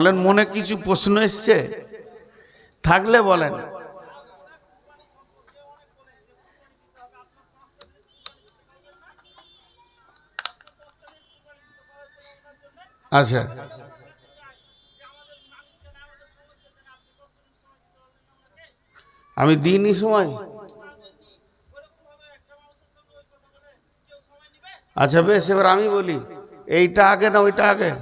বলেন মনে কিছু প্রশ্ন এসছে থাকলে বলেন। আচ্ছা, আমি দিইনি সময়। আচ্ছা বেশ, এবার আমি বলি, এইটা আগে না ওইটা আগে?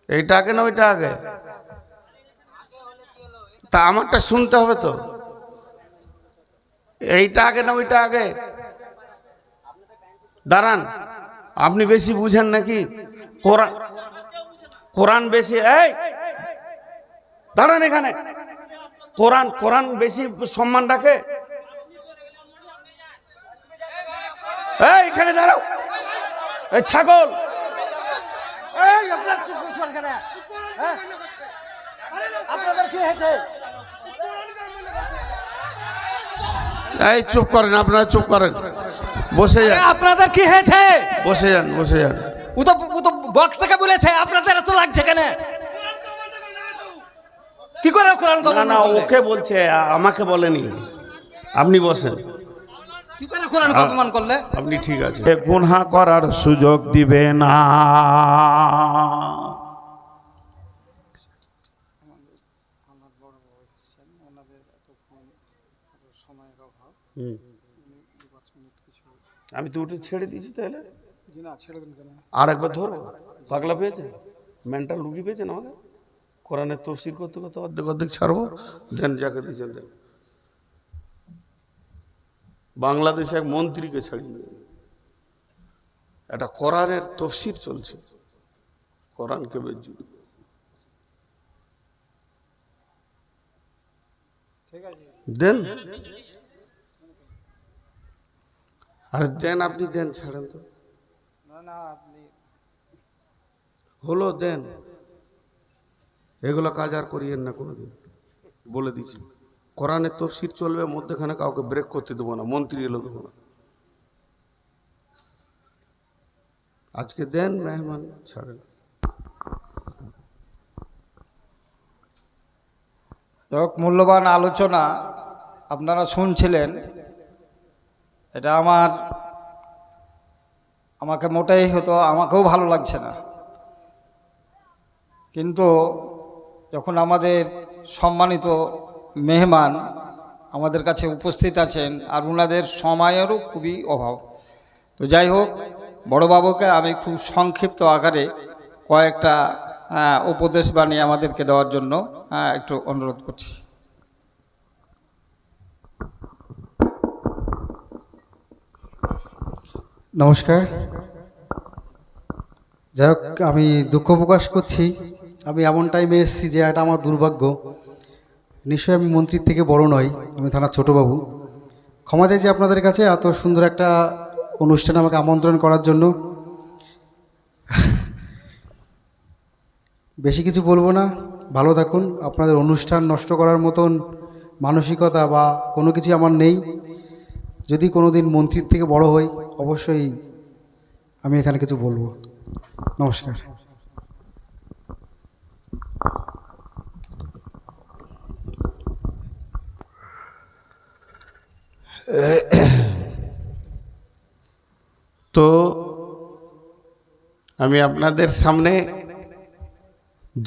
এইটা আগে না ওইটা আগে? তা আমারটা শুনতে হবে তো। এইটা আগে না ওইটা আগে? দাঁড়ান, আপনি বেশি বুঝেন নাকি? কোরআন কোরআন বেশি, এই দাঁড়ান এখানে। কোরআন কোরআন বেশি সম্মান রাখে? এই এখানে দাঁড়াও, এই ছাগল। এই চুপ করেন, আপনারা চুপ করেন, বসে যান। আপনাদের কি হয়েছে? বসে যান, বসে যান। ও তো বক্স থেকে বলেছে, আপনাদের এত লাগছে কেন? কি করে কোরআন না না, ওকে বলছে, আমাকে বলেনি। আপনি বসেন। কি করে কোরআন অপমান করলে? আপনি ঠিক আছে। গুনাহ করার সুযোগ দিবে না। আমি তো উঠে ছেড়ে দিয়েছি, তাহলে আর একবার ধরো। পাগলা পেয়েছে, মেন্টাল রুগী পেয়েছেন আমাকে। কোরআনের তফসির করতে করতে অর্ধেক অর্ধেক ছাড়বো। দেন যাকে দিয়েছেন দেন। বাংলাদেশে এক মন্ত্রীকে ছাড়িয়ে একটা কোরআনের তফসির চলছে, কোরআনকে বেজ্জুতি। দেন, আরে দেন, আপনি দেন, ছাড়েন তো। হলো, দেন। এগুলো কাজ আর করিয়েন না কোনোদিন, বলে দিচ্ছি। কোরআনের তফসির চলবে, মধ্যখানে কাউকে ব্রেক করতে দেবো না, মন্ত্রী এলো দেবো না। আজকে দেন, মেহমান ছাড়েন। মূল্যবান আলোচনা আপনারা শুনছিলেন। এটা আমাকে মোটেই হতো, আমাকেও ভালো লাগছে না। কিন্তু যখন আমাদের সম্মানিত মেহমান আমাদের কাছে উপস্থিত আছেন, আর ওনাদের সময়েরও খুবই অভাব, তো যাই হোক, বড়বাবুকে আমি খুব সংক্ষিপ্ত আকারে কয়েকটা উপদেশ বাণী আমাদেরকে দেওয়ার জন্য একটু অনুরোধ করছি। নমস্কার। যাই হোক, আমি দুঃখ প্রকাশ করছি, আমি এমন টাইমে এসেছি যে এটা আমার দুর্ভাগ্য। নিশ্চয়ই আমি মন্ত্রীর থেকে বড় নই, আমি থানার ছোটোবাবু। ক্ষমা চাইছি আপনাদের কাছে এত সুন্দর একটা অনুষ্ঠানে আমাকে আমন্ত্রণ করার জন্য। বেশি কিছু বলবো না, ভালো থাকুন। আপনাদের অনুষ্ঠান নষ্ট করার মতন মানসিকতা বা কোনো কিছু আমার নেই। যদি কোনো দিন মন্ত্রীর থেকে বড় হই, অবশ্যই আমি এখানে কিছু বলবো। নমস্কার। তো আমি আপনাদের সামনে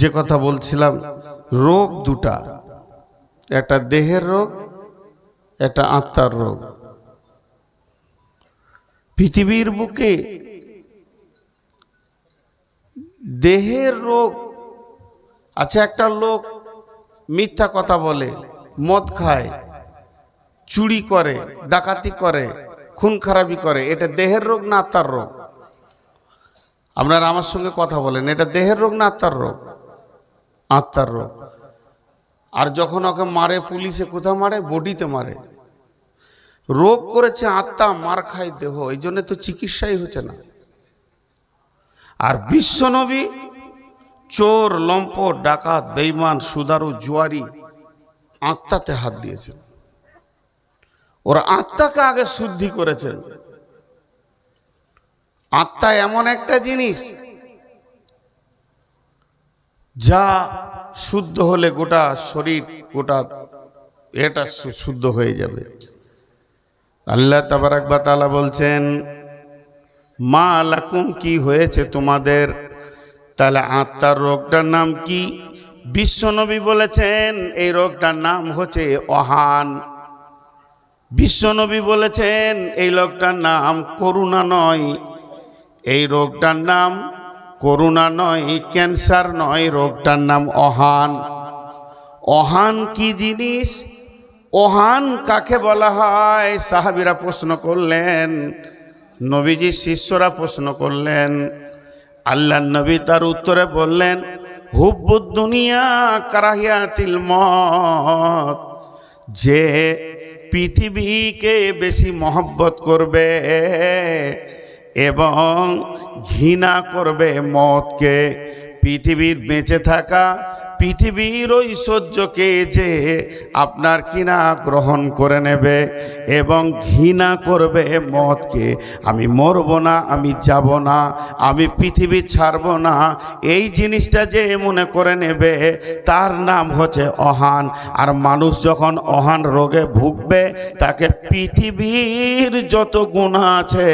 যে কথা বলছিলাম, রোগ দুটা, একটা দেহের রোগ, একটা আত্মার রোগ। পৃথিবীর বুকে দেহের রোগ আছে। একটা লোক মিথ্যা কথা বলে, মদ খায়, চুরি করে, ডাকাতি করে, খুন খারাপি করে, এটা দেহের রোগ না আত্মার রোগ? আপনারা আমার সঙ্গে কথা বলেন, এটা দেহের রোগ না আত্মার রোগ? আত্মার রোগ। আর যখন ওকে মারে পুলিশে, কোথাও মারে? বডিতে মারে। রোগ করেছে আত্মা, মার খায় দেহ, এই জন্য তো চিকিৎসাই হচ্ছে না। আর বিশ্বনবী চোর, লম্পট, ডাকাত, বেঈমান, সুদারু, জুয়ারি আত্মাতে হাত দিয়েছেন। ওরা আত্মাকে আগে শুদ্ধি করেছেন। আত্মা এমন একটা জিনিস যা শুদ্ধ হলে গোটা শরীর গোটা এটা শুদ্ধ হয়ে যাবে। আল্লাহ তাবারাক ওয়া তাআলা বলছেন মা লাকুম, কি হয়েছে তোমাদের? তাহলে আত্মার রোগটার নাম কি? বিশ্বনবী বলেছেন এই রোগটার নাম হচ্ছে অহান। বিশ্বনবী বলেছেন এই রোগটার নাম করুণা নয়, এই রোগটার নাম করুণা নয়, ক্যান্সার নয়, রোগটার নাম অহান। অহান কি জিনিস? অহান কাকে বলা হয়? সাহাবীরা প্রশ্ন করলেন, নবীজি শিষ্যরা প্রশ্ন করলেন। আল্লাহ নবী তার উত্তরে বললেন হুব্বুদ দুনিয়া কারাহিয়াতিল মত, যে পৃথিবীকে বেশি মহব্বত করবে এবং ঘৃণা করবে মতকে, পৃথিবীর বেঁচে থাকা, পৃথিবীর ঐশ্বর্যকে যে আপনার কিনা গ্রহণ করে নেবে এবং ঘৃণা করবে মতকে, আমি মরব না, আমি যাব না, আমি পৃথিবী ছাড়ব না, এই জিনিসটা যে মনে করে নেবে তার নাম হচ্ছে অহান। আর মানুষ যখন অহান রোগে ভুগবে তাকে পৃথিবীর যত গুনাহ আছে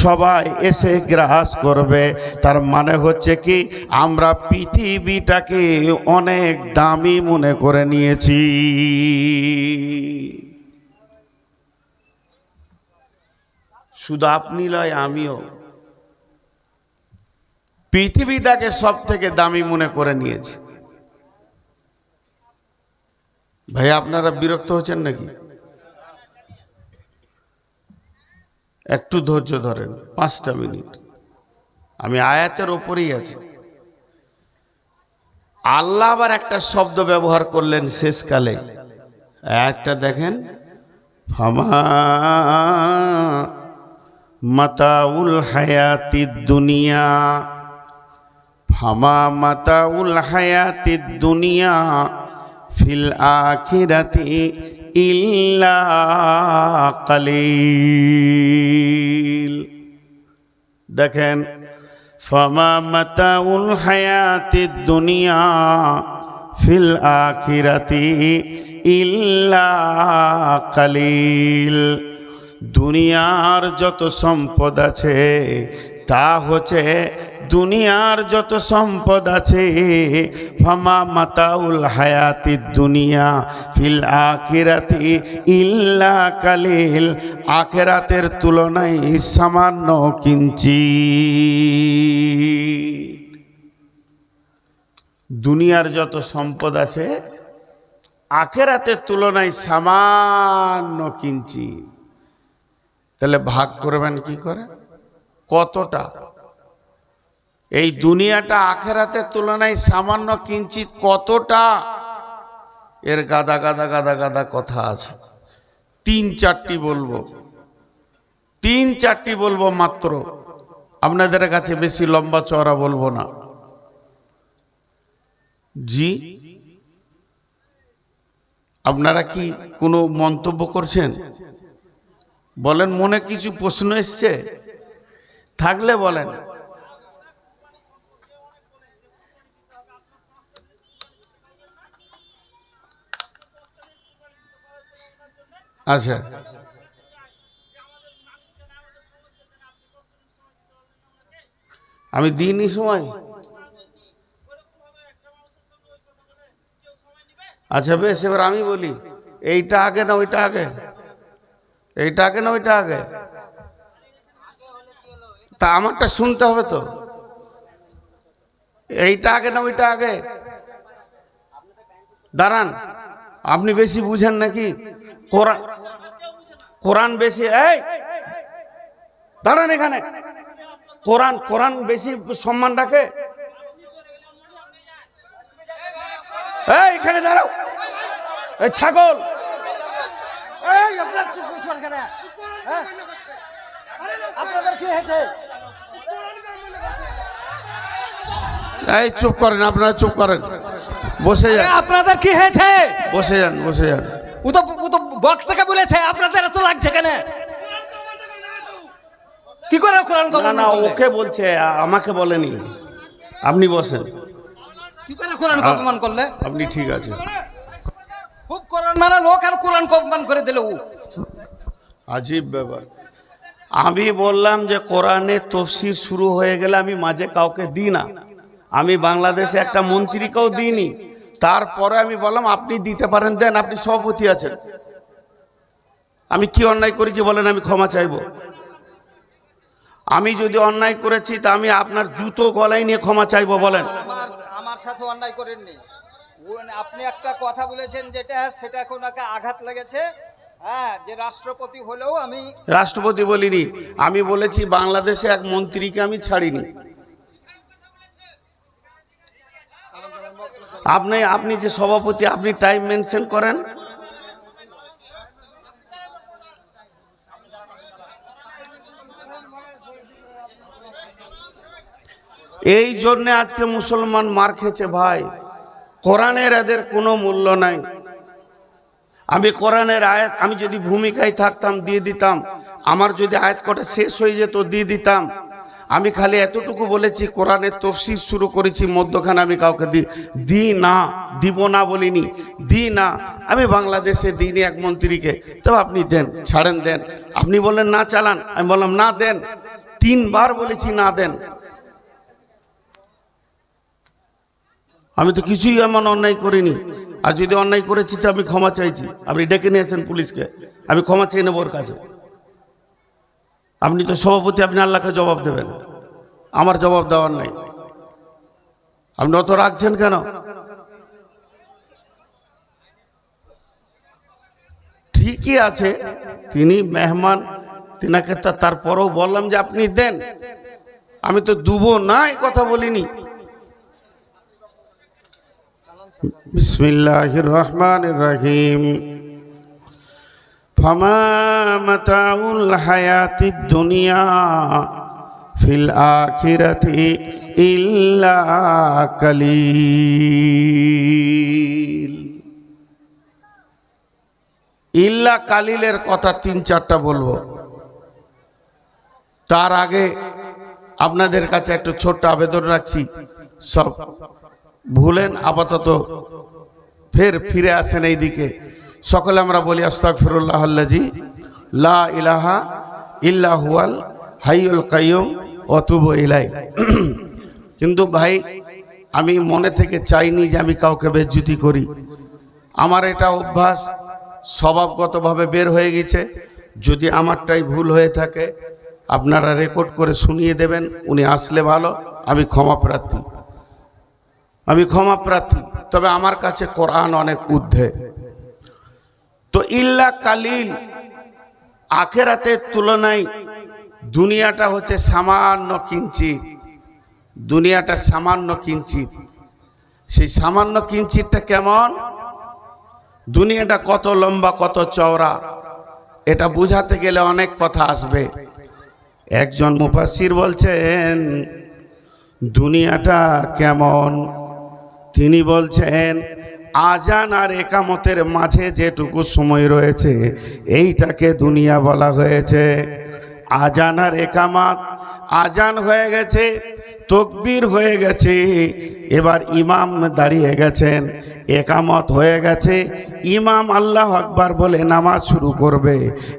সবাই এসে গ্রাস করবে। তার মানে হচ্ছে কি, আমরা পৃথিবীটাকে অনেক দামি মনে করে নিয়েছি। শুধু আপনি নয়, আমিও পৃথিবীটাকে সব থেকে দামি মনে করে নিয়েছি। ভাই আপনারা বিরক্ত হচ্ছেন নাকি? একটু ধৈর্য ধরেন, 5টা মিনিট, আমি আয়াতের ওপরেই আছি। আল্লাহ আবার একটা শব্দ ব্যবহার করলেন শেষকালে, একটা দেখেন, ফামা মাতাউল হায়াতিদ দুনিয়া, ফামা মাতাউল হায়াতিদ দুনিয়া ফিল আখিরাতি ইল্লা কালিল। দেখেন, ফামা মাতাউল হায়াতিদ দুনিয়া ফিল আখিরাতি ইল্লা কালিল। দুনিয়ার যত সম্পদ আছে তা হচ্ছে, দুনিয়ার যত সম্পদ আছে, ফামা মাতাউল হায়াতিদ দুনিয়া ফিল আখিরাতি ইল্লা কালিল, আখিরাতের তুলনায় সামান্য কিঞ্চিৎ। দুনিয়ার যত সম্পদ আছে আখিরাতের তুলনায় সামান্য কিঞ্চিৎ। তাহলে ভাগ করবেন কি করে? কতটা? এই দুনিয়াটা আখিরাতের তুলনায় সামান্য কিঞ্চিৎ কতটা? এর গাদা গাদা গাদা গাদা কথা আছে, 3-4টি বলবো, 3-4টি বলবো মাত্র, আপনাদের কাছে বেশি লম্বা চওড়া বলবো না। জি, আপনারা কি কোনো মন্তব্য করছেন? বলেন, মনে কিছু প্রশ্ন এসছে থাকলে বলেন। আচ্ছা, আমি দিইনি সময়। আচ্ছা বেশ, এবার আমি বলি, এইটা আগে না ওইটা আগে? এইটা আগে না ওইটা আগে? তা আমারটা শুনতে হবে তো। এইটা আগে না ওইটা আগে? দাঁড়ান, আপনি বেশি বুঝেন নাকি? কোরআন বেশি, এই দাঁড়ান এখানে, কোরআন বেশি সম্মান রাখে? এই এখানে দাঁড়াও, এই ছাগল, এই চুপ করেন, আপনারা চুপ করেন, বসে যান। আপনাদের কি হয়েছে? বসে যান, বসে যান। ও তো বক্তাকে বলেছে, আপনাদের এত লাগছে কেন? কি করে কোরআন? না না, ওকে বলছে, আমাকে বলেনি। আপনি বসেন। কি করে কোরআন অপমান করলে? আপনি ঠিক আছে। খুব কোরআন মারা লোক আর কোরআন অপমান করে দিল ও। আজীব ব্যাপার। আমি বললাম যে কোরআনের তফসির শুরু হয়ে গেলে আমি মাঝে কাউকে দিই না। আমি বাংলাদেশে একটা মন্ত্রীকেও দিইনি। তারপরে আমি বললাম আপনি দিতে পারেন, দেন, আপনি সভাপতি আছেন। আমি কি অন্যায় করেছি বলেন, আমি ক্ষমা চাইব? আমি যদি অন্যায় করেছি তা আমি আপনার জুতো গলায় নিয়ে ক্ষমা চাইবো বলেন? আমার সাথে অন্যায় করেননি। আপনি একটা কথা বলেছেন যেটা সেটা ওনাকে আঘাত লেগেছে। হ্যাঁ, যে রাষ্ট্রপতি হলেও আমি রাষ্ট্রপতি বলিনি, আমি বলেছি বাংলাদেশে এক মন্ত্রীকে আমি ছাড়িনি। আপনি যে সভাপতি, আপনি টাইম মেনশন করেন। এই জন্যে আজকে মুসলমান মার খেয়েছে ভাই। কোরআনের এদের কোনো মূল্য নাই। আমি কোরআনের আয়াত, আমি যদি ভূমিকায় থাকতাম দিয়ে দিতাম। আমার যদি আয়াত কটা শেষ হয়ে যেত দিয়ে দিতাম। আমি খালি এতটুকু বলেছি কোরআনের তফসির শুরু করেছি, মধ্যখানে আমি কাউকে দিই না, দিব না বলিনি, দিই না। আমি বাংলাদেশে দিইনি এক মন্ত্রীকে। তো আপনি দেন, ছাড়েন, দেন। আপনি বললেন না চালান, আমি বললাম না দেন। 3 বার বলেছি না দেন। আমি তো কিছুই এমন অন্যায় করিনি। আর যদি অন্যায় করেছি তো আমি ক্ষমা চাইছি। আপনি ডেকে নিয়েছেন পুলিশকে, আমি ক্ষমা চেয়ে নেব ওর কাছে। আপনি তো সভাপতি, আপনি আল্লাহকে জবাব দেবেন, আমার জবাব দেওয়ার নাই। আপনি অত রাখছেন কেন? ঠিকই আছে, তিনি মেহমান, তিনাকে তারপরেও বললাম যে আপনি দেন। আমি তো দুবো না এই কথা বলিনি। বিসমিল্লাহির রহমানির রহিম। ফামা মাতাউল হায়াতিদ দুনিয়া ফিল আখিরাতি ইল্লা কালিল। ইল্লা কালিলের কথা 3-4টা বলবো। তার আগে আপনাদের কাছে একটু ছোট্ট আবেদন রাখছি, সব ভুলেন আপাতত, ফিরে আসেন এই দিকে। সকলে আমরা বলি আস্তাগফিরুল্লাহাল্লাযী লা ইলাহা ইল্লা হুয়াল হাইয়ুল কাইয়ুম ওয়া তুবু ইলাইহি। কিন্তু ভাই, আমি মনে থেকে চাইনি যে আমি কাউকে বেজ্জতি করি। আমার এটা অভ্যাস স্বভাবগতভাবে বের হয়ে গেছে। যদি আমারটাই ভুল হয়ে থাকে আপনারা রেকর্ড করে শুনিয়ে দেবেন। উনি আসলে ভালো, আমি ক্ষমা প্রার্থী। তবে আমার কাছে কোরআন অনেক ঊর্ধ্বে। তো ইল্লা কালিল, আখিরাতের তুলনায় দুনিয়াটা হচ্ছে সামান্য কিঞ্চিত। দুনিয়াটা সামান্য কিঞ্চিত। সেই সামান্য কিঞ্চিতটা কেমন? দুনিয়াটা কত লম্বা, কত চওড়া, এটা বুঝাতে গেলে অনেক কথা আসবে। একজন মুফাসসির বলছেন দুনিয়াটা কেমন, তিনি বলছেন আজান আর একামতের মাঝে যেটুকু সময় রয়েছে এইটাকে দুনিয়া বলা হয়েছে। আজান আর একামত, আজান হয়ে গেছে, তকবীর হয়ে গেছে, এবার ইমাম দাঁড়িয়ে গেছেন, একামত হয়ে গেছে, ইমাম আল্লাহু আকবার বলে নামাজ শুরু করবে।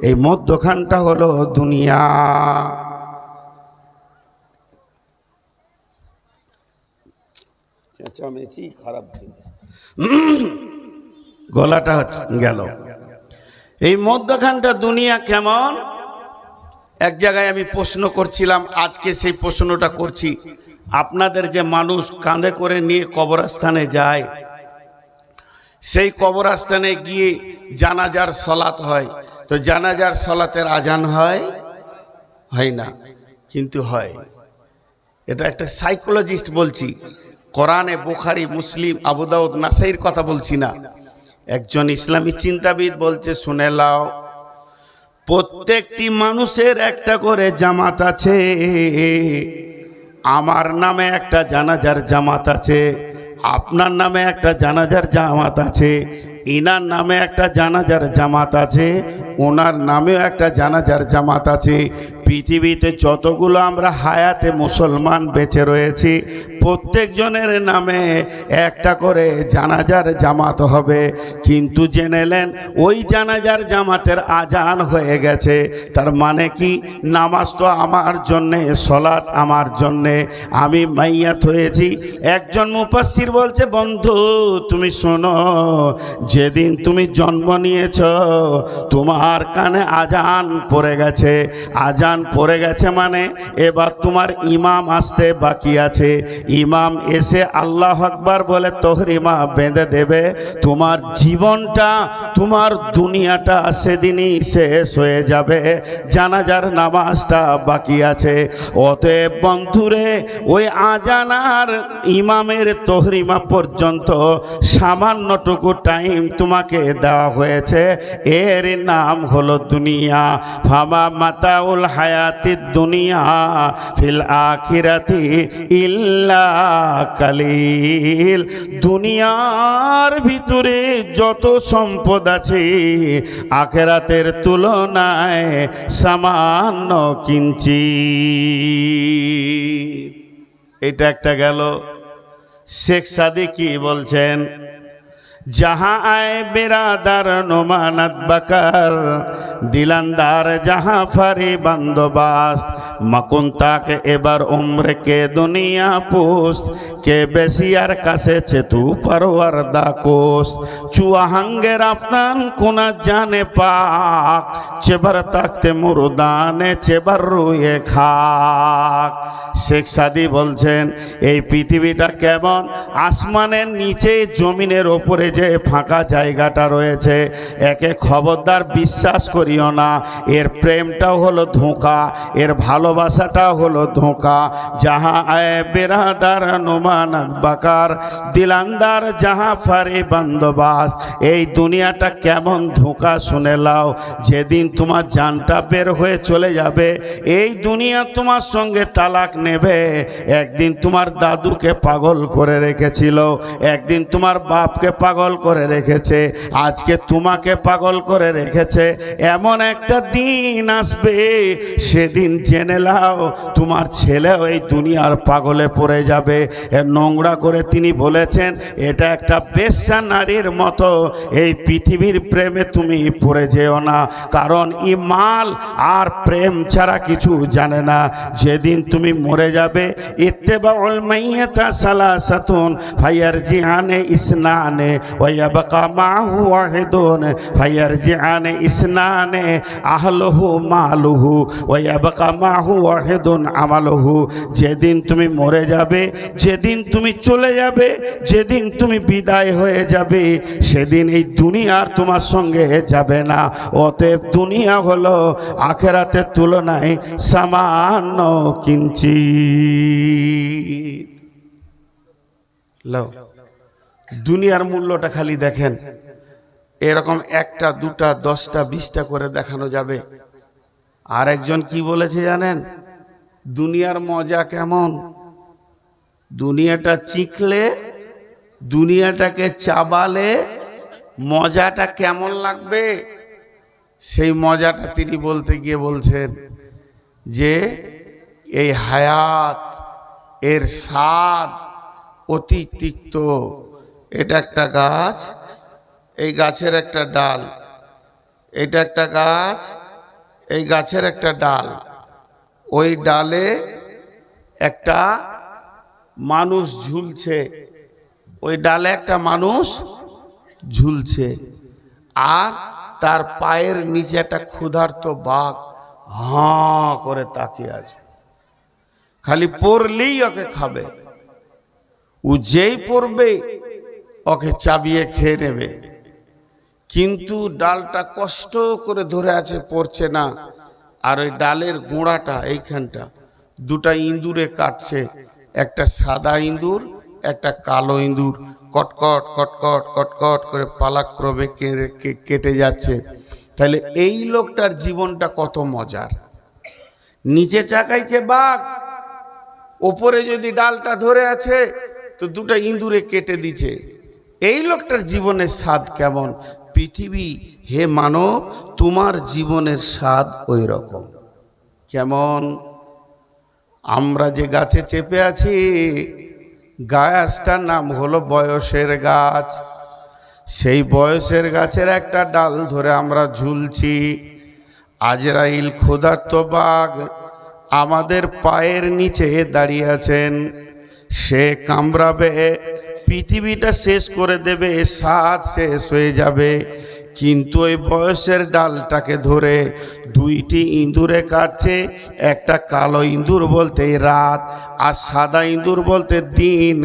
এই মধ্যখানটা হলো দুনিয়া। খারাপ গলাটা গেল। এই মধ্যখানটা দুনিয়া কেমন? এক জায়গায় আমি প্রশ্ন করছিলাম, আজকে সেই প্রশ্নটা করছি। আপনাদের যে মানুষ কাঁধে করে নিয়ে কবরস্থানে যায়, সেই কবরস্থানে গিয়ে জানাজার সলাত হয়, তো জানাজার সলাতের আজান হয় না? কিন্তু হয়। এটা একটা সাইকোলজিস্ট বলছি, কোরআনে, বুখারী, মুসলিম, আবু দাউদ, নাসাইর কথা বলছি না। একজন ইসলামী চিন্তাবিদ বলছে, শুনে লাও, প্রত্যেকটি মানুষের একটা করে জামাত আছে। আমার নামে একটা জানাজার জামাত আছে, আপনার নামে একটা জানাজার জামাত আছে। ইনার নামে একটা জানাজার জামাত আছে, ওনার নামেও একটা জানাজার জামাত আছে। পৃথিবীতে যতগুলো আমরা হায়াতে মুসলমান বেঁচে রয়েছি, প্রত্যেকজনের নামে একটা করে জানাজার জামাত হবে। কিন্তু জেনেলেন ওই জানাজার জামাতের আজান হয়ে গেছে, তার মানে কি? নামাজ তো আমার জন্যে, সলাৎ আমার জন্যে, আমি মাইয়াত হয়েছি। একজন মুফাসসির বলছে, বন্ধু তুমি শোনো, যেদিন তুমি জন্ম নিয়েছ তোমার কানে আজান পড়ে গেছে। আজান পড়ে গেছে মানে এবার তোমার ইমাম আসতে বাকি আছে। ইমাম এসে আল্লাহু আকবার বলে তহরিমা বেঁধে দেবে। তোমার জীবনটা, তোমার দুনিয়াটা সেদিনই শেষ হয়ে যাবে। জানাজার নামাজটা বাকি আছে। অতএব বন্ধুরে, ওই আজান আর ইমামের তহরিমা পর্যন্ত সামান্যটুকু টাইম তোমাকে দেওয়া হয়েছে, এর নাম হলো দুনিয়া। ফামা মাতাউল হায়াতিদ দুনিয়া ফিল আখিরাতি ইল্লা কালিল। দুনিয়ার ভিতরে যত সম্পদ আছে আখিরাতের তুলনায় সামান্য কিঞ্চিত। এটা একটা গেল। শেখ সাদি কি বলছেন? जहाँ आए बिरादर नुमानत बकर, दिलंदार जहाँ फरी बंदोबस्त, मकुन ताक एबर उम्र के दुनिया पुस्त, के बेसियार कासे चेतु परवरदा कोस्त, चुआहंगे रफ्तान कुना जाने पाक, चेबर तकते मुरुदाने चेबर रुए खाक। শেখ সাদি বলছেন, এই পৃথিবীটা কেমন? আসমানের নিচে জমিনের ওপরে যে ফাঁকা জায়গাটা রয়েছে, একে খবরদার বিশ্বাস করিও না। এর প্রেমটাও হলো ধোঁকা, এর ভালোবাসাটাও হলো ধোঁকা। যাহা আয়ে বেরাদার নুমানাত বাকার, দিলান্দার যাহা ফারে বন্দোবাস। এই দুনিয়াটা কেমন ধোঁকা শুনে লাও। যেদিন তোমার জানটা বের হয়ে চলে যাবে, এই দুনিয়া তোমার সঙ্গে তালাক নেবে। একদিন তোমার দাদুকে পাগল করে রেখেছিল, একদিন তোমার বাপকে পাগল করে রেখেছে, আজকে তোমাকে পাগল করে রেখেছে। এমন একটা দিন আসবে, সেদিন জেনে লাও তোমার ছেলেও এই দুনিয়ার পাগলে পড়ে যাবে। নোংরা করে তিনি বলেছেন, এটা একটা বেশ্যা নারীর মতো। এই পৃথিবীর প্রেমে তুমি পড়ে যেও না, কারণ ইমাল আর প্রেম ছাড়া কিছু জানে না। যেদিন তুমি মরে যাবে, ইত্তেবাউল মাইয়াতা সালাসাতুন ফায়ারজিআনে ইসনানে ওয়া ইয়াবকা মাহু ওয়াহিদুন ফায়ারজিআনে ইসনানে আহলুহু মালুহু ওয়া ইয়াবকা মাহু ওয়াহিদুন আমালুহু। যেদিন তুমি মরে যাবে, যেদিন তুমি চলে যাবে, যেদিন তুমি বিদায় হয়ে যাবে, সেদিন এই দুনিয়া আর তোমার সঙ্গে যাবে না। অতএব দুনিয়া হলো আখিরাতের তুলনায় সামান্য কিঞ্চিত। দুনিয়ার মূল্যটা খালি দেখেন, এরকম একটা দুটা 10টা 20টা করে দেখানো যাবে। আর একজন কি বলেছে জানেন? দুনিয়ার মজা কেমন? দুনিয়াটা চিখলে, দুনিয়াটাকে চাবালে মজাটা কেমন লাগবে, সেই মজাটা তিনি বলতে গিয়ে বলছেন যে এই হায়াত, এর স্বাদ অতি তিক্ত। এটা একটা গাছ, এই গাছের একটা ডাল, এটা একটা গাছ, এই গাছের একটা ডাল, ওই ডালে একটা মানুষ ঝুলছে, ওই ডালে একটা মানুষ ঝুলছে, আর তার পায়ের নিচে একটা ক্ষুধার্ত বাঘ হাঁ করে তাকিয়ে আছে। খালি পড়লেই ওকে খাবে, ও যেই পড়বে ওকে চাবিয়ে খেয়ে নেবে। কিন্তু ডালটা কষ্ট করে ধরে আছে, পড়ছে না। আর ওই ডালের গোড়াটা এইখানটা দুটা ইঁদুরে কাটছে, একটা সাদা ইঁদুর, একটা কালো ইঁদুর। কটকট কটকট কটকট করে পালাক্রমে কেটে যাচ্ছে। তাহলে এই লোকটার জীবনটা কত মজার। নিচে চাকাইছে বাঘ, ওপরে যদি ডালটা ধরে আছে তো দুটা ইঁদুরে কেটে দিছে। এই লোকটার জীবনের স্বাদ কেমন? পৃথিবী হে মানব, তোমার জীবনের স্বাদ ওই রকম। কেমন? আমরা যে গাছে চেপে আছি, গাছটার নাম হলো বয়সের গাছ। সেই বয়সের গাছের একটা ডাল ধরে আমরা ঝুলছি। আজরাইল ক্ষুধার্ত বাঘ আমাদের পায়ের নিচে দাঁড়িয়ে আছেন। সে কামড়াবে, পৃথিবীটা শেষ করে দেবে, স্বাদ শেষ হয়ে যাবে। কিন্তু ওই বয়সের ডালটাকে ধরে দুইটি ইঁদুরে কাটছে। একটা কালো ইঁদুর বলতে রাত, আর সাদা ইঁদুর বলতে দিন।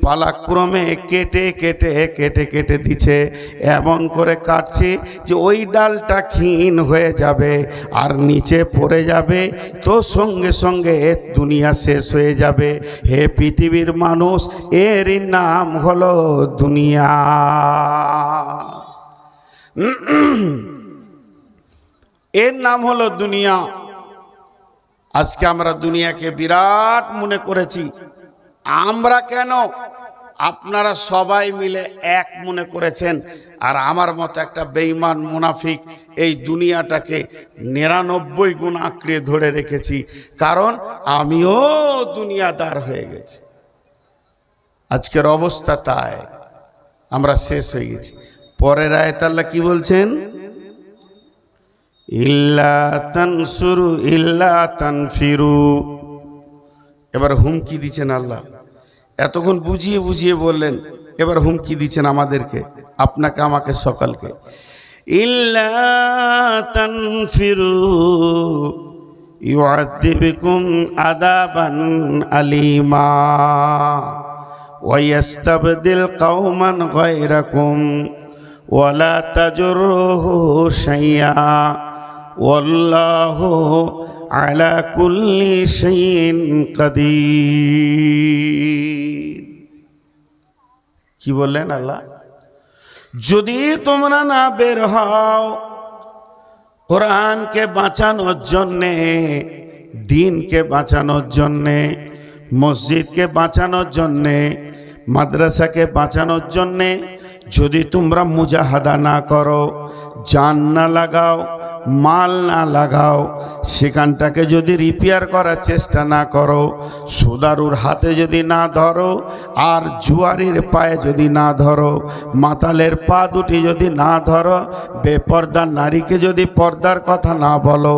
পালাক্রমে কেটে কেটে কেটে কেটে দিচ্ছে, এমন করে কাটছে যে ওই ডালটা ক্ষীণ হয়ে যাবে আর নিচে পড়ে যাবে, তো সঙ্গে সঙ্গে দুনিয়া শেষ হয়ে যাবে। হে পৃথিবীর মানুষ, এরই নাম হলো দুনিয়া। এর নাম হলো দুনিয়া। আজকে আমরা দুনিয়াকে বিরাট মনে করেছি। আমরা কেন, আপনারা সবাই মিলে এক মনে করেছেন। আর আমার মতো একটা বেঈমান মুনাফিক এই দুনিয়াটাকে 99 গুণ আঁকড়ে ধরে রেখেছি, কারণ আমিও দুনিয়াদার হয়ে গেছি। আজকের অবস্থা তাই, আমরা শেষ হয়ে গেছি। পরের আয়াতে আল্লাহ কি বলছেন? ইল্লা তানসুরু ইল্লা তানফিরু। এবার হুমকি দিচ্ছেন আল্লাহ। এতক্ষণ বুঝিয়ে বুঝিয়ে বললেন, এবার হুমকি দিচ্ছেন আমাদেরকে, আপনাকে আমাকে সকলকে। ইল্লা তানফিরু ইউআযিবকুম আযাবান আলীমা ওয়ায়াস্তাবদিল কওমান গায়রাকুম ওয়ালা তাজুরুহু শাইয়্যা ওয়াল্লাহু আলা কুল্লি শাইইন কাদির। কি বললেন আল্লাহ? যদি তোমরা না বের হও কোরআনকে বাঁচানোর জন্যে, দ্বীনকে বাঁচানোর জন্যে, মসজিদকে বাঁচানোর জন্যে, মাদ্রাসাকে বাঁচানোর জন্যে, যদি তোমরা মুজাহাদা না করো, জান না লাগাও, মাল না লাগাও, সেখানটাকে যদি রিপেয়ার করার চেষ্টা না করো, সুদারুর হাতে যদি না ধরো, আর জুয়ারির পায়ে যদি না ধরো, মাতালের পা দুটি যদি না ধরো, বেপর্দা নারীকে যদি পর্দার কথা না বলো,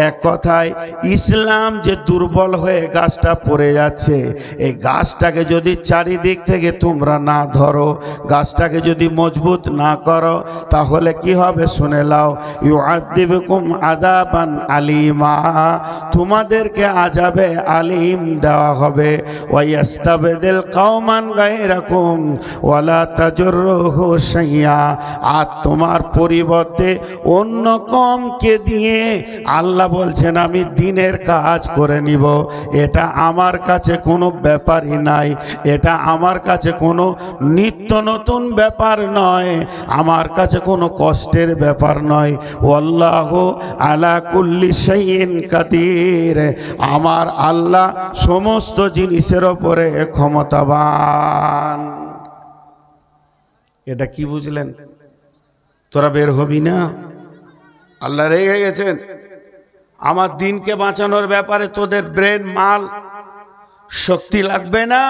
এক কথায় ইসলাম যে দুর্বল হয়ে গাছটা পড়ে যাচ্ছে, এই গাছটাকে যদি চারিদিক থেকে তোমরা না ধরো, গাছটাকে যদি মজবুত না করো, তাহলে কি হবে শুনে লাও। ইউআযিবকুম আযাবান আলীমা, তোমাদেরকে আযাবে আলিম দেওয়া হবে। ওয়ায়াস্তাবদিল কওমান গায়রাকুম ওয়ালা তাজুরুহু শাইয়্যা, আর তোমার পরিবর্তে অন্য কমকে দিয়ে আল্লাহ বলছেন আমি দ্বীনের কাজ করে নিব। এটা আমার কাছে কোনো ব্যাপারই নাই, এটা আমার কাছে কোনো নিত্য নতুন ব্যাপার নয়, আমার কাছে কোনো কষ্টের ব্যাপার নয়। আল্লাহু আলা কুল্লি শাইইন কাদির, আমার আল্লাহ সমস্ত জিনিসের উপরে ক্ষমতাবান। এটা কি বুঝলেন? তোরা বের হবি না? আল্লাহ রেগে গেছেন। আমার দ্বীনকে বাঁচানোর ব্যাপারে তোদের ব্রেন মাল শক্তি লাগবে না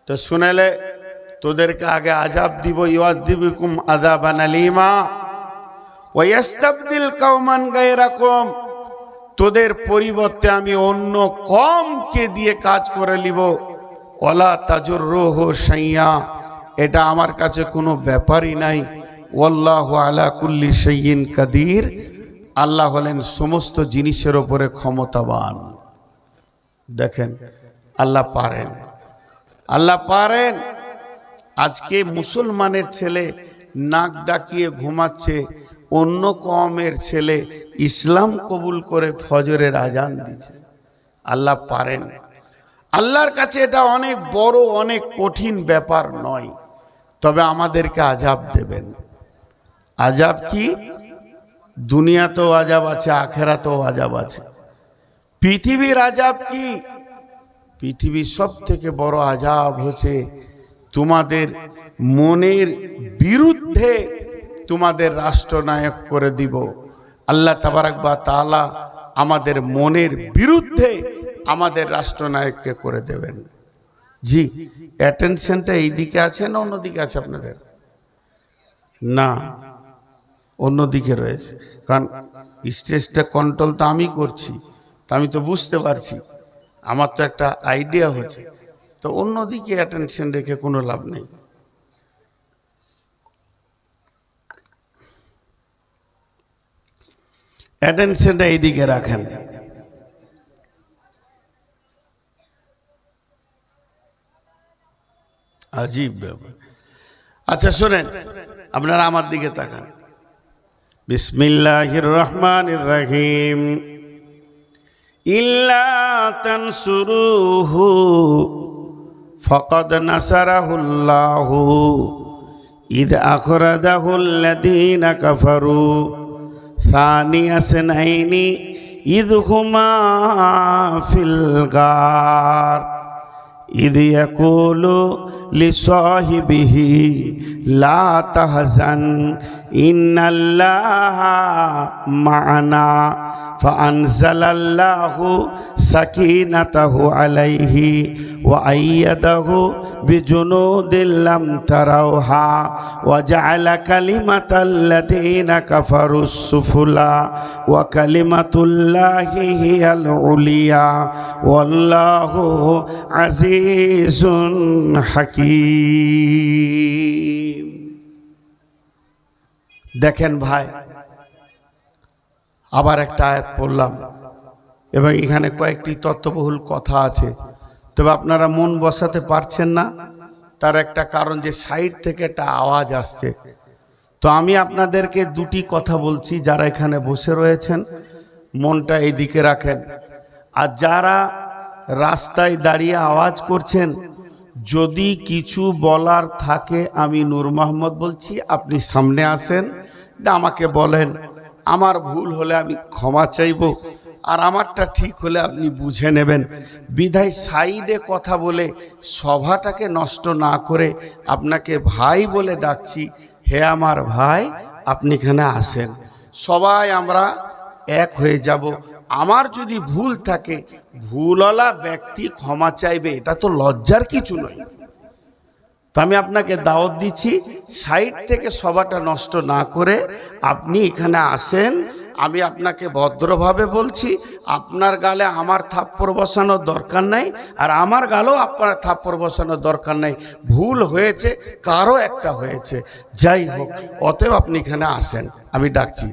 তো শুনেলে তোদেরকে আগে আযাব দিব। ইউআযিবকুম আযাবান আলীমা ওয়ায়াস্তাবদিল কওমান গায়রাকুম, তোদের পরিবর্তে আমি অন্য কমকে দিয়ে কাজ করে নিব। ওয়ালা তাজুরুহু শাইয়্যা, এটা আমার কাছে কোনো ব্যাপারই নাই। ওয়াল্লাহু আলা কুল্লি শাইইন কাদির, আল্লাহ হলেন সমস্ত জিনিসের উপরে ক্ষমতাবান। দেখেন আল্লাহ পারেন, আল্লাহ পারেন। আজকে মুসলমানের ছেলে নাক ডাকিয়ে ঘুমাচ্ছে, অন্য কওমের ছেলে ইসলাম কবুল করে ফজরের আজান দিচ্ছে। আল্লাহ পারেন। আল্লাহর কাছে এটা অনেক বড়, অনেক কঠিন ব্যাপার নয়, তবে আমাদেরকে আযাব দেবেন। আযাব কি? দুনিয়াতেও আযাব আছে, আখিরাতেও আযাব আছে। পৃথিবীর আযাব কি? পৃথিবীর সব থেকে বড় আযাব হচ্ছে তোমাদের মনের বিরুদ্ধে তোমাদের রাষ্ট্রনায়ক করে দিব। আল্লাহ তাবারাক ওয়া তাআলা আমাদের মনের বিরুদ্ধে আমাদের রাষ্ট্রনায়ককে করে দেবেন। জি, অ্যাটেনশনটা এই দিকে আছে না অন্যদিকে আছে আপনাদের? না, অন্যদিকে রয়েছে, কারণ স্টেজটা কন্ট্রোল তো আমি করছি, তা আমি তো বুঝতে পারছি, আমার তো একটা আইডিয়া হচ্ছে, তো অন্যদিকে অ্যাটেনশন রেখে কোনো লাভ নেই। অ্যাটেনশনটা এইদিকে রাখেন। আজীব ব্যাপার। আচ্ছা শোনেন, আপনারা আমার দিকে তাকান। বিসমিল্লাহির রহমানির রহিম। ইল্লা তানসুরুহু ফাকাদ নাসারাহুল্লাহু ইদ আখরাজাহুল্লাযীনা কাফারু সানিয়া ইসনাইনি ইদ হুমা ফিল গার ইদ ইয়াকুলু লিসাহিবিহি লা তাহজান ইন্নাল্লাহা মা'ানা ফাআনজালাল্লাহু সাকিনাতাহু আলাইহি ওয়া আইয়াদাহু বিজুনুদিন লাম তারাউহা ওয়া জা'আলা কালিমাতাল্লাযীনা কাফারুস সুফলা ওয়া কালিমাতুল্লাহি হিয়াল উলিয়া ওয়াল্লাহু আজিজুন হাকীম। দেখেন ভাই, আবার একটা আয়াত পড়লাম এবং এখানে কয়েকটি তত্ত্ববহুল কথা আছে, তবে আপনারা মন বসাতে পারছেন না, তার একটা কারণ যে সাইড থেকে একটা আওয়াজ আসছে। তো আমি আপনাদেরকে দুটি কথা বলছি, যারা এখানে বসে রয়েছেন মনটা এইদিকে রাখেন, আর যারা রাস্তায় দাঁড়িয়ে আওয়াজ করছেন, যদি কিছু বলার থাকে, আমি নূর মোহাম্মদ বলছি, আপনি সামনে আসেন, আমাকে বলেন, আমার ভুল হলে আমি ক্ষমা চাইব, আর আমারটা ঠিক হলে আপনি বুঝে নেবেন। বিধায় সাইডে কথা বলে সভাটাকে নষ্ট না করে আপনাকে ভাই বলে ডাকছি, হে আমার ভাই, আপনি এখানে আসেন, সবাই আমরা এক হয়ে যাব। আমার যদি ভুল থাকে, ভুলওয়ালা ব্যক্তি ক্ষমা চাইবে, এটা তো লজ্জার কিছু নয়। তো আমি আপনাকে দাওয়াত দিচ্ছি, সাইড থেকে সভাটা নষ্ট না করে আপনি এখানে আসেন। আমি আপনাকে ভদ্রভাবে বলছি, আপনার গালে আমার থাপ্পড় বসানোর দরকার নাই, আর আমার গালেও আপনার থাপ্পড় বসানোর দরকার নাই। ভুল হয়েছে, কারো একটা হয়েছে, যাই হোক, অতএব আপনি এখানে আসেন, আমি ডাকছি।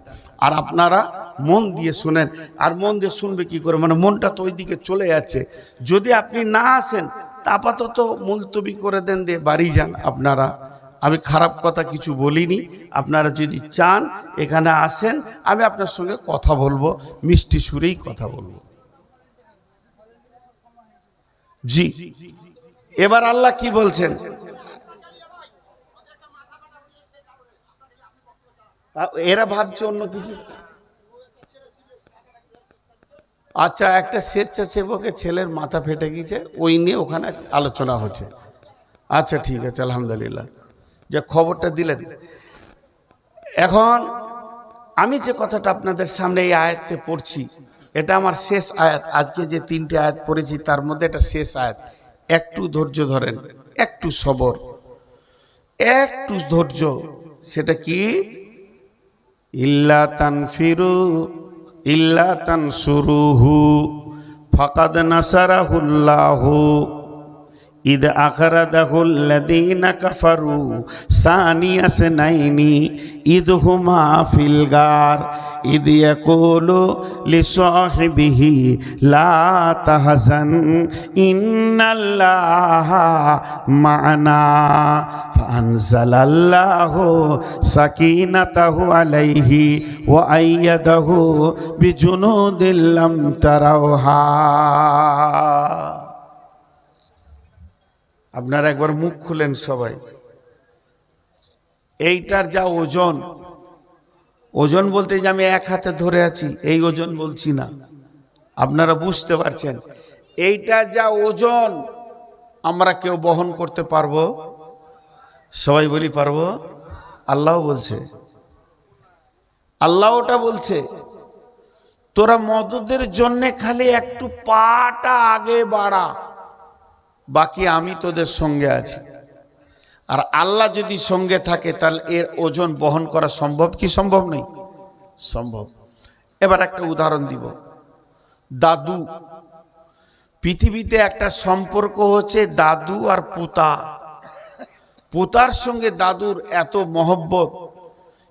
আর আপনারা মন দিয়ে শুনেন, আর মন দিয়ে শুনবে কি করে, মানে মনটা তো ওই দিকে চলে যাচ্ছে। যদি আপনি না আসেন, তা আপাতত মুলতবি করে দেন, দিয়ে বাড়ি যান আপনারা। আমি খারাপ কথা কিছু বলিনি, আপনারা যদি চান এখানে আসেন, আমি আপনার সঙ্গে কথা বলবো, মিষ্টি সুরেই কথা বলবো। জি, এবার আল্লাহ কি বলছেন? এরা ভাবছে অন্য কিছু। আচ্ছা, একটা স্বেচ্ছাসেবকের ছেলের মাথা ফেটে গিয়েছে, ওই নিয়ে ওখানে আলোচনা হচ্ছে। আচ্ছা ঠিক আছে, আলহামদুলিল্লাহ, যে খবরটা দিলেন। এখন আমি যে কথাটা আপনাদের সামনে এই আয়াতে পড়ছি, এটা আমার শেষ আয়াত। আজকে যে তিনটে আয়াত পড়েছি তার মধ্যে এটা শেষ আয়াত। একটু ধৈর্য ধরেন, একটু সবর, একটু ধৈর্য। সেটা কি? ইল্লা তানফিরু ইল্লা তানসুরুহু ফাকাদ নাসারাহুল্লাহু ইদ আখরাজাহুল্লাযীনা কাফারু সানিয়া ইসনাইনি ইদ হুমা ফিল গার ইদ ইয়াকুলু লিসাহিবিহি লা তাহজান ইন্নাল্লাহা মা'ানা ফাআনজালাল্লাহু সাকিনাতাহু আলাইহি ওয়া আইয়াদাহু বিজুনুদিন লাম তারাউহা। আপনারা একবার মুখ খুলেন সবাই। এইটার যা ওজন, ওজন বলতে যে আমি এক হাতে ধরে আছি এই ওজন বলছি না, আপনারা বুঝতে পারছেন। এইটা যা ওজন আমরা কেউ বহন করতে পারবো? সবাই বলি পারবো? আল্লাহ বলছে, আল্লাহ ওটা বলছে, তোরা মদদের জন্য খালি একটু পাটা আগে বাড়া, বাকি আমি তোদের সঙ্গে আছি। আর আল্লাহ যদি সঙ্গে থাকে তাহলে এর ওজন বহন করা সম্ভব কি সম্ভব নেই? সম্ভব। এবার একটা উদাহরণ দিব। দাদু, পৃথিবীতে একটা সম্পর্ক হচ্ছে দাদু আর পোতা। পোতার সঙ্গে দাদুর এত মহব্বত,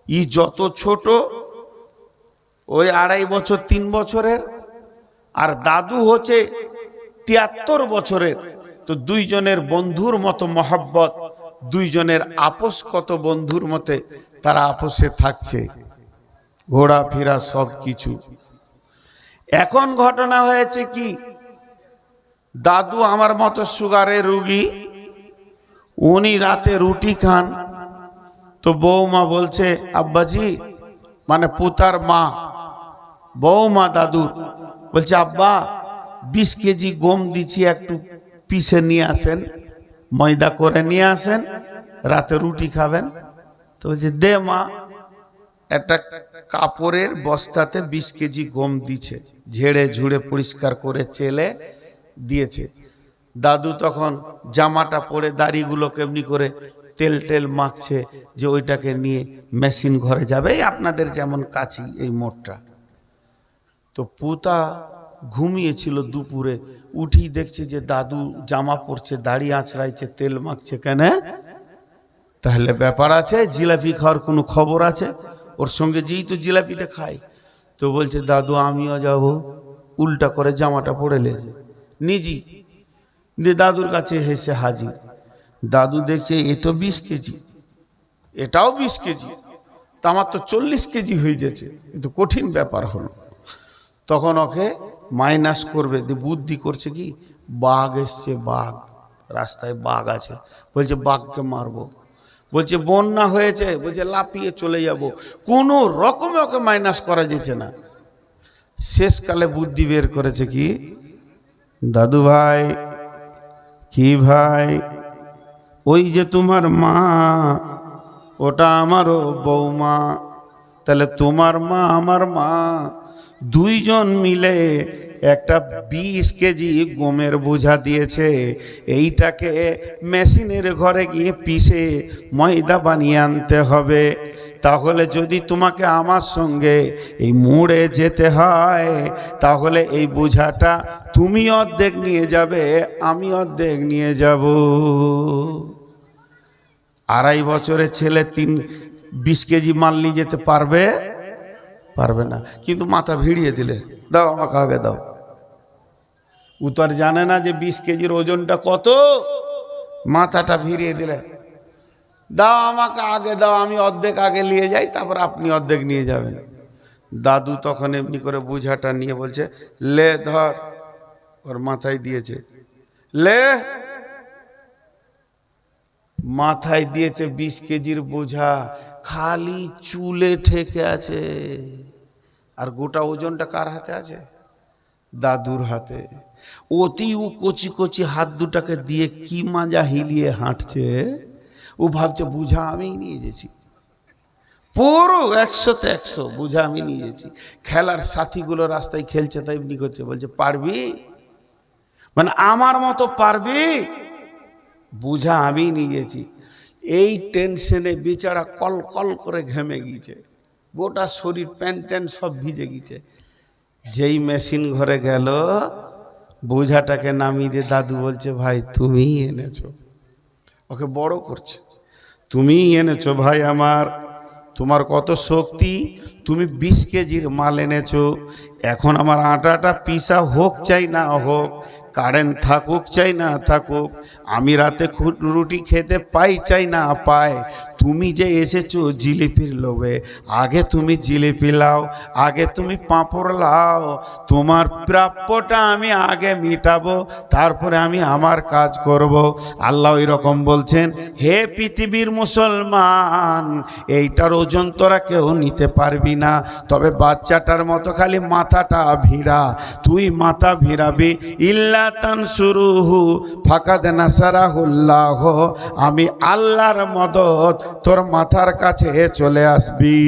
ই যত ছোট ওই 2.5 বছর 3 বছরের, আর দাদু হচ্ছে 73 বছরের। তো দুইজনের বন্ধুর মতো মহব্বত, দুইজনের আপোষ কত বন্ধুর মতে তারা আপোষে থাকছে, ঘোরাফেরা সব কিছু। এখন ঘটনা হয়েছে কি, দাদু আমার মতো সুগারের রুগী, উনি রাতে রুটি খান। তো বৌমা বলছে, আব্বাজি, মানে পুতার মা, বৌমা দাদুর বলছে, আব্বা 20 কেজি গম দিচ্ছি, একটু পিষে নিয়ে আসেন, ময়দা করে নিয়ে আসেন, রাতে রুটি খাবেন। তো বলছে, দে মা। একটা কাপড়ের বস্তাতে 20 কেজি গম দিছে, ঝেড়ে ঝুড়ে পরিষ্কার করে চেলে দিয়েছে। দাদু তখন জামাটা পরে দাড়িগুলো কেমনি করে তেল তেল মাখছে, যে ওইটাকে নিয়ে মেশিন ঘরে যাবে, এই আপনাদের যেমন কাছি এই মোটটা। তো পুতা ঘুমিয়েছিল, দুপুরে উঠি দেখছে যে দাদু জামা পরছে, দাড়ি আঁচড়াইছে, তেল মাখছে। কেন? তাহলে ব্যাপার আছে, জিলাপি খাওয়ার কোনো খবর আছে? ওর সঙ্গে যেই তো জিলাপিটা খাই। তো বলছে, দাদু আমিও যাব। উল্টা করে জামাটা পরে লেছে নিজি দিয়ে দাদুর কাছে হেসে হাজির। দাদু দেখছে এ তো 20 কেজি, এটাও 20 কেজি, তা আমার তো 40 কেজি হয়ে যাচ্ছে, কিন্তু কঠিন ব্যাপার হলো। তখন ওকে মাইনাস করবে, বুদ্ধি করছে কি, বাঘ এসছে, বাঘ রাস্তায় বাঘ আছে, বলছে বাঘকে মারবো। বলছে বন্যা হয়েছে, বলছে লাফিয়ে চলে যাব। কোনো রকমে ওকে মাইনাস করা যেছে না। শেষকালে বুদ্ধি বের করেছে কি, দাদু ভাই, কি ভাই, ওই যে তোমার মা, ওটা আমারও বৌমা, তাহলে তোমার মা আমার মা, দুইজন মিলে একটা 20 কেজি গমের বোঝা দিয়েছে। এইটাকে মেশিনের ঘরে গিয়ে পিষে ময়দা বানিয়ে আনতে হবে। তাহলে যদি তোমাকে আমার সঙ্গে এই মোড়ে যেতে হয়, তাহলে এই বোঝাটা তুমি অর্ধেক নিয়ে যাবে, আমি অর্ধেক নিয়ে যাব। 2.5 বছরের ছেলে 20 কেজি মাল নিয়ে যেতে পারবে? পারবে না। কিন্তু মাথা ভিড়িয়ে দিলে, দাও আমাকে আগে দাও। ও তো আর জানে না যে 20 কেজির ওজনটা কত। মাথাটা ভিড়িয়ে দিলে, দাও আমাকে আগে দাও, আমি অর্ধেক আগে নিয়ে যাই, তারপর আপনি অর্ধেক নিয়ে যাবেন। দাদু তখন এমনি করে বোঝাটা নিয়ে বলছে, লে ধর। ওর মাথায় দিয়েছে, লে। মাথায় দিয়েছে 20 কেজির বোঝা, খালি চুলে ঠেকে আছে। আর গোটা ওজনটা কার হাতে আছে? দাদুর হাতে। অতি ও কচি কচি হাত দুটাকে দিয়ে কি মাজা হিলিয়ে হাঁটছে। ও ভাবছে বোঝা আমি নিয়ে গেছি, পুরো 100-তে 100 বোঝা আমি নিয়ে গেছি। খেলার সাথীগুলো রাস্তায় খেলছে, তাই এমনি করছে, বলছে পারবি, মানে আমার মতো পারবি? বোঝা আমি নিয়ে গেছি। এই টেনশনে বেচারা কল কল করে ঘেমে গিয়েছে, গোটা শরীর প্যান্ট ট্যান্ট সব ভিজে গিয়েছে। যেই মেশিন ঘরে গেল, বোঝাটাকে নামিয়ে দিয়ে দাদু বলছে, ভাই তুমিই এনেছো। ওকে বড় করছে, তুমিই এনেছো ভাই আমার, তোমার কত শক্তি, তুমি 20 কেজির মাল এনেছো। এখন আমার আটাটা পিসা হোক চাই না হোক, কারেন্ট থাকুক চাই না থাকুক, আমি রাতে রুটি খেতে পাই চাই না পাই, তুমি যে এসেছো জিলিপির লোভে, আগে তুমি জিলিপি লাও, আগে তুমি পাঁপড় লাও, তোমার প্রাপ্যটা আমি আগে মিটাবো, তারপরে আমি আমার কাজ করব। আল্লাহ এরকম বলছেন, হে পৃথিবীর মুসলমান, এইটার ওজন তোরা কেউ নিতে পারবি না, তবে বাচ্চাটার মতো খালি মাথাটা ভিড়া, তুই মাথা ভিড়াবি। ইল্লা তানসুরুহু ফাকাদ নাসারাহুল্লাহ, আমি আল্লাহর মদদ তোর মাথার কাছে চলে আসবি।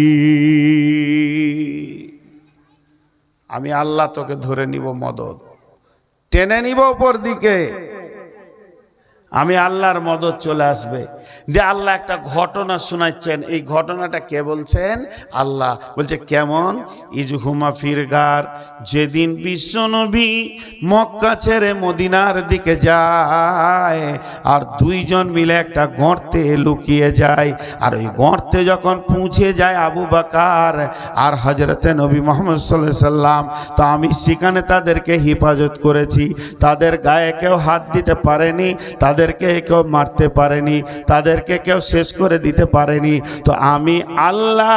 আমি আল্লাহ তোকে ধরে নিব, মদদ টেনে নিব উপর দিকে, আমি আল্লাহর মদদ চলে আসবে। যে আল্লাহ একটা ঘটনা শোনাচ্ছেন, এই ঘটনাটা কে বলছেন? আল্লাহ বলছে কেমন? ইজহুমা ফিরগার, যেদিন বিশ্বনবী মক্কা ছেড়ে মদিনার দিকে যায় আর দুইজন মিলে একটা গর্তে লুকিয়ে যায়, আর ওই গর্তে যখন পৌঁছে যায় আবু বকর আর হযরতে নবী মুহাম্মদ সাল্লাল্লাহু আলাইহি সাল্লাম, তো আমি সেখানে তাদেরকে হেফাজত করেছি, তাদের গায়ে কেউ হাত দিতে পারেনি, তাদেরকে কেউ মারতে পারেনি, তাদেরকে কেউ শেষ করে দিতে পারেনি। তো আমি আল্লাহ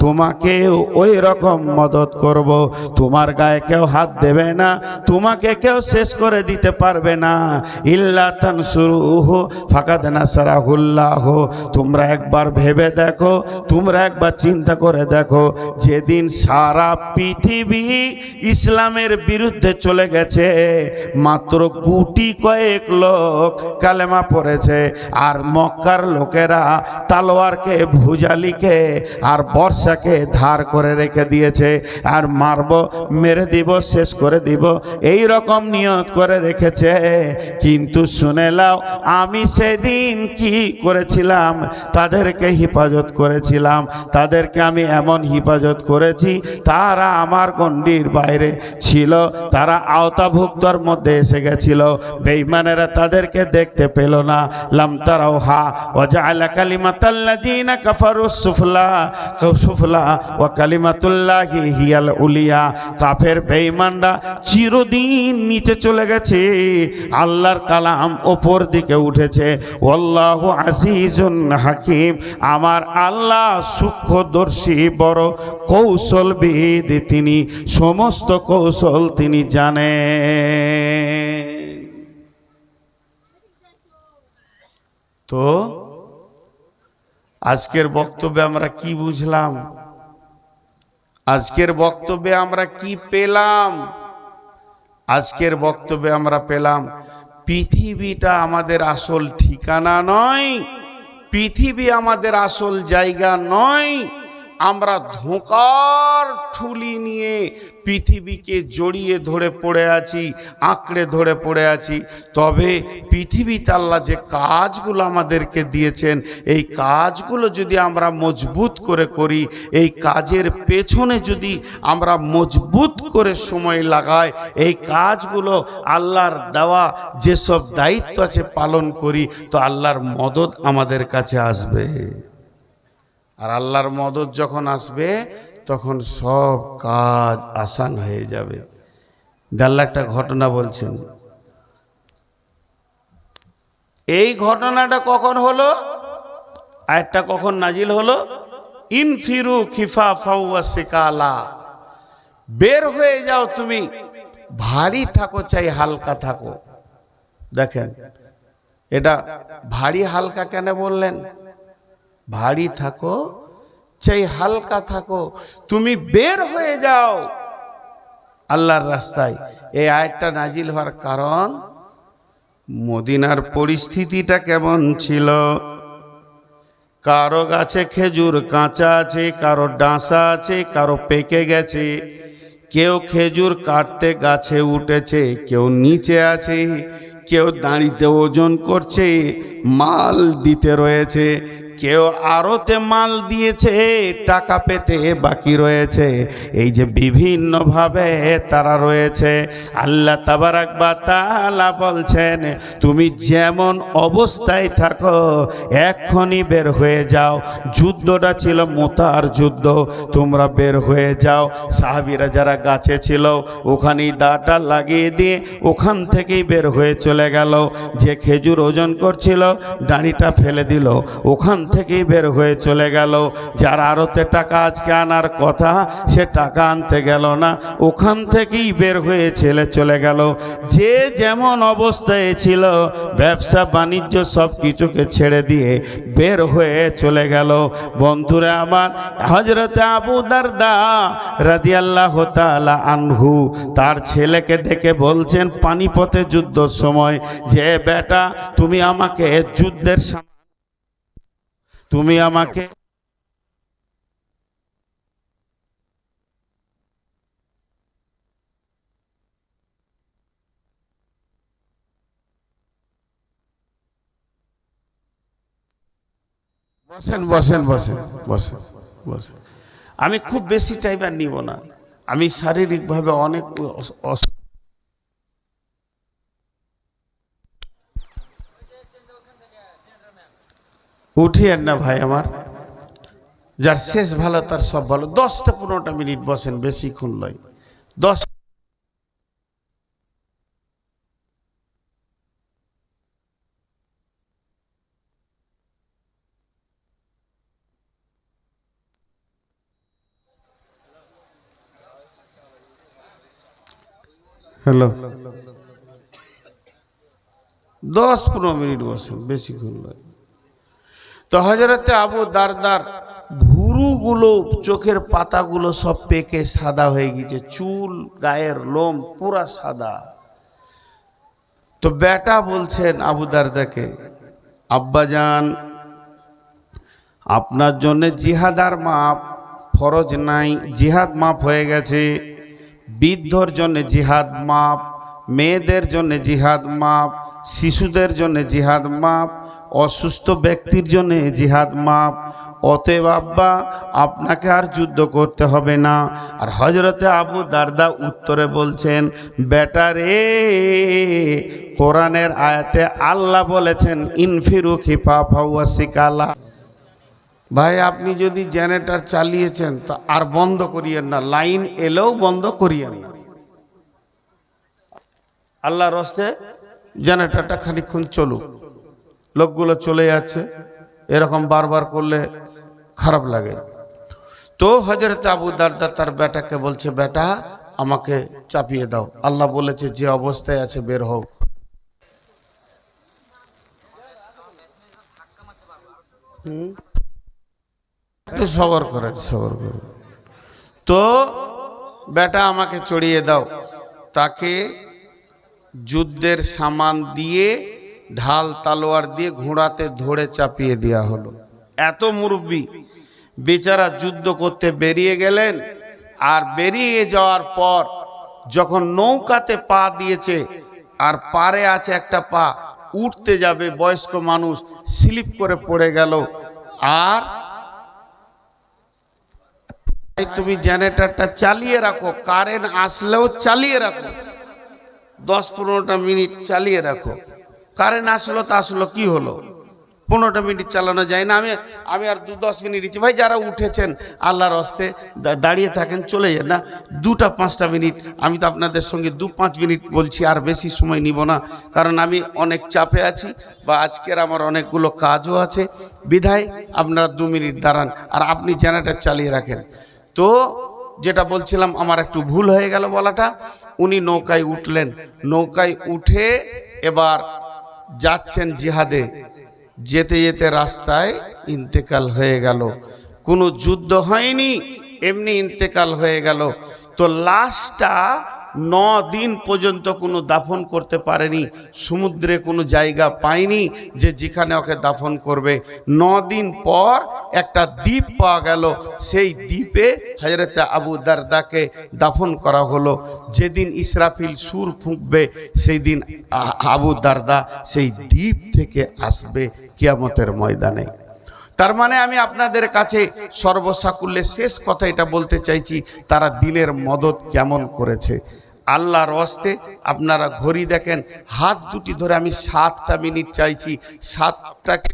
তোমাকে ওই রকম মদত করব, তোমার গায়ে কেউ হাত দেবে না, তোমাকে কেউ শেষ করে দিতে পারবে না। ইল্লা তানসুরুহু ফাকাদ নাসারাহুল্লাহ। তোমরা একবার ভেবে দেখো, তোমরা একবার চিন্তা করে দেখো, যেদিন সারা পৃথিবী ইসলামের বিরুদ্ধে চলে গেছে, মাত্র গুটি কয়েক লোক কালেমা পড়েছে, আর মক্কার লোকেরা তালোয়ারকে, ভুজালিকে আর বর্ষাকে ধার করে রেখে দিয়েছে, আর মারব, মেরে দিব, শেষ করে দিব, এই রকম নিয়ত করে রেখেছে। কিন্তু শুনে নাও, আমি সেদিন কি করেছিলাম? তাদেরকে হেফাজত করেছিলাম, তাদেরকে আমি এমন হেফাজত করেছি, তারা আমার গণ্ডির বাইরে ছিল, তারা আওতাভুক্তর মধ্যে এসে গেছিল। বেঈমানেরা তাদেরকে দেখতে পেল না। লাম তারাউহা ওয়া জাআলা কালিমাতাল্লাযীনা কাফারু সুফলা ওয়া কালিমাতুল্লাহি হিয়াল উলিয়া। কাফের বেঈমানরা চিরদিন নিচে চলে গেছে, আল্লাহর কালাম উপর দিকে উঠেছে। আল্লাহু আজিজুন হাকিম, আমার আল্লাহ সূক্ষ্মদর্শী, বড় কৌশলবিদ, তিনি সমস্ত কৌশল তিনি জানেন। তো আজকের বক্তব্যে আমরা কি বুঝলাম? আজকের বক্তব্যে আমরা কি পেলাম? আজকের বক্তব্যে আমরা পেলাম পৃথিবীটা আমাদের আসল ঠিকানা নয়, পৃথিবী আমাদের আসল জায়গা নয়। আমরা ধোঁকার ঠুলি নিয়ে পৃথিবীকে জড়িয়ে ধরে পড়ে আছি, আঁকড়ে ধরে পড়ে আছি। তবে পৃথিবীতে আল্লাহ যে কাজগুলো আমাদেরকে দিয়েছেন, এই কাজগুলো যদি আমরা মজবুত করে করি, এই কাজের পেছনে যদি আমরা মজবুত করে সময় লাগাই, এই কাজগুলো আল্লাহর দেওয়া যেসব দায়িত্ব আছে পালন করি, তো আল্লাহর মদদ আমাদের কাছে আসবে। আর আল্লাহর মদদ যখন আসবে, তখন সব কাজ আসান হয়ে যাবে। আল্লাহ একটা ঘটনা বলছেন, এই ঘটনাটা কখন হলো? আয়াতটা কখন নাজিল হলো? ইনফিরু খিফাফা ওয়া সিকালা, বের হয়ে যাও তুমি, ভারী থাকো চাই হালকা থাকো। দেখেন, এটা ভারী হালকা কেন বললেন? ভারী থাকো চাই হালকা থাকো, তুমি বের হয়ে যাও আল্লাহর রাস্তায়। এই আয়াতটা নাজিল হওয়ার কারণ, মদিনার পরিস্থিতিটা কেমন ছিল? কারো গাছে খেজুর কাঁচা আছে, কারো ডাঁসা আছে, কারো পেকে গেছে। কেউ খেজুর কাটতে গাছে উঠেছে, কেউ নিচে আছে, কেউ দাঁড়িতে ওজন করছে, মাল দিতে রয়েছে, কেউ আড়তে মাল দিয়েছে, টাকা পেতে বাকি রয়েছে। এই যে বিভিন্নভাবে তারা রয়েছে। আল্লাহ তাবারাক ওয়া তাআলা বলছেন, তুমি যেমন অবস্থায় থাকো এক্ষুনি বের হয়ে যাও। যুদ্ধটা ছিল মুতার যুদ্ধ, তোমরা বের হয়ে যাও। সাহাবীরা যারা গাছে ছিল ওখানেই দাটা লাগিয়ে দিয়ে ওখান থেকেই বের হয়ে চলে গেল। যে খেজুর ওজন করছিল ডাঁড়িটা ফেলে দিল, ওখান থেকেই বের হয়ে চলে গেল। যার আড়তে টাকা আজকে আনার কথা, সে টাকা আনতে গেল না, ওখান থেকেই বের হয়ে চলে গেল। যে যেমন অবস্থায় ছিল, ব্যবসা বাণিজ্য সব কিছুকে ছেড়ে দিয়ে বের হয়ে চলে গেল। বন্ধুরা আমার, হযরতে আবু দারদা রাদিয়াল্লাহু তাআলা আনহু তার ছেলেকে ডেকে বলছেন পানিপথে যুদ্ধের সময়, যে বেটা তুমি আমাকে যুদ্ধের তুমি আমাকে বসেন বসেন বসেন বসেন বসেন। আমি খুব বেশি টাইম আর নিব না, আমি শারীরিকভাবে অনেক উঠিয়েন না ভাই আমার, যার শেষ ভালো তার সব ভালো। 10-15টা মিনিট বসেন, বেশিক্ষণ লয়। 10 হ্যালো 10-15 মিনিট বসেন, বেশিক্ষণ লয়। তো হযরতে আবু দারদার ভুরুগুলো, চোখের পাতাগুলো সব পেকে সাদা হয়ে গেছে, চুল গায়ের লোম পুরা সাদা। তো বেটা বলছেন আবু দারদাকে, আব্বাজান আপনার জন্য জিহাদ আর মাপ ফরজ নাই, জিহাদ মাপ হয়ে গেছে। বৃদ্ধর জন্য জিহাদ মাপ, মেয়েদের জন্য জিহাদ মাপ, শিশুদের জন্য জিহাদ মাপ, অসুস্থ ব্যক্তির জন্য জিহাদ মাপ। অতএব আব্বা আপনাকে আর যুদ্ধ করতে হবে না। আর হযরতে আবু দারদা উত্তরে বলছেন, বেটা রে, কোরআনের আয়াতে আল্লাহ বলেছেন ইনফিরু খিফাফা ওয়া সিকালা। ভাই আপনি যদি জেনারেটর চালিয়েছেন তা আর বন্ধ করিয়েন না, লাইন এলেও বন্ধ করিয়েন না। আল্লাহর রাস্তে জেনারেটরটা খানিকক্ষণ চলুক, লোকগুলো চলে যাচ্ছে, এরকম বারবার করলে খারাপ লাগে। তো হযরত আবু দারদা তার বেটাকে বলছে, বেটা আমাকে চাপিয়ে দাও, আল্লাহ বলেছে যে অবস্থায় আছে বের হও। একটু সবর করেন, সবর করেন। তো বেটা আমাকে চড়িয়ে দাও। তাকে যুদ্ধের সামান দিয়ে, ঢাল তালোয়ার দিয়ে ঘোড়াতে ধরে চাপিয়ে দেওয়া হলো। এত মুরব্বী বেচারা যুদ্ধ করতে বেরিয়ে গেলেন। আর বেরিয়ে যাওয়ার পর যখন নৌকাতে পা দিয়েছে, আর পারে আছে একটা পা, উঠতে যাবে, বয়স্ক মানুষ স্লিপ করে পড়ে গেল। আর তুমি জেনারেটরটা চালিয়ে রাখো, কারেন্ট আসলেও চালিয়ে রাখো, 10-15টা মিনিট চালিয়ে রাখো। কারেন্ট আসলো তা আসলো, কি হলো, 15টা মিনিট চালানো যায় না? আমি আর 2-10 মিনিট দিচ্ছি। ভাই যারা উঠেছেন আল্লাহর হস্তে দাঁড়িয়ে থাকেন, চলে যান না, 2-5টা মিনিট। আমি তো আপনাদের সঙ্গে 2-5 মিনিট বলছি, আর বেশি সময় নিব না, কারণ আমি অনেক চাপে আছি, বা আজকের আমার অনেকগুলো কাজও আছে। বিধায় আপনারা 2 মিনিট দাঁড়ান, আর আপনি জেনারেটর চালিয়ে রাখেন। তো যেটা বলছিলাম, আমার একটু ভুল হয়ে গেল বলাটা। উনি নৌকায় উঠলেন, নৌকায় উঠে এবার যাচ্ছেন জিহাদে। যেতে যেতে রাস্তায় ইন্তেকাল হয়ে গেল। কোনো যুদ্ধ হয়নি, এমনি ইন্তেকাল হয়ে গেল। তো লাশটা 9 দিন পর্যন্ত কোনো দাফন করতে পারেনি, সমুদ্রে কোনো জায়গা পায়নি যে যেখানে ওকে দাফন করবে। 9 দিন পর একটা দ্বীপ পাওয়া গেল, সেই দ্বীপে হযরতে আবু দারদাকে দাফন করা হলো। যেদিন ইসরাফিল সুর ফুঁকবে, সেই দিন আবু দারদা সেই দ্বীপ থেকে আসবে কিয়ামতের ময়দানে। তার মানে আমি আপনাদের কাছে সর্বসাকুল্যে শেষ কথা এটা বলতে চাইছি, তারা দিনের মদত কেমন করেছে। আল্লাহর ওয়াস্তে আপনারা ঘড়ি দেখেন, হাত দুটি ধরে আমি 7টা মিনিট চাইছি, 7টাকে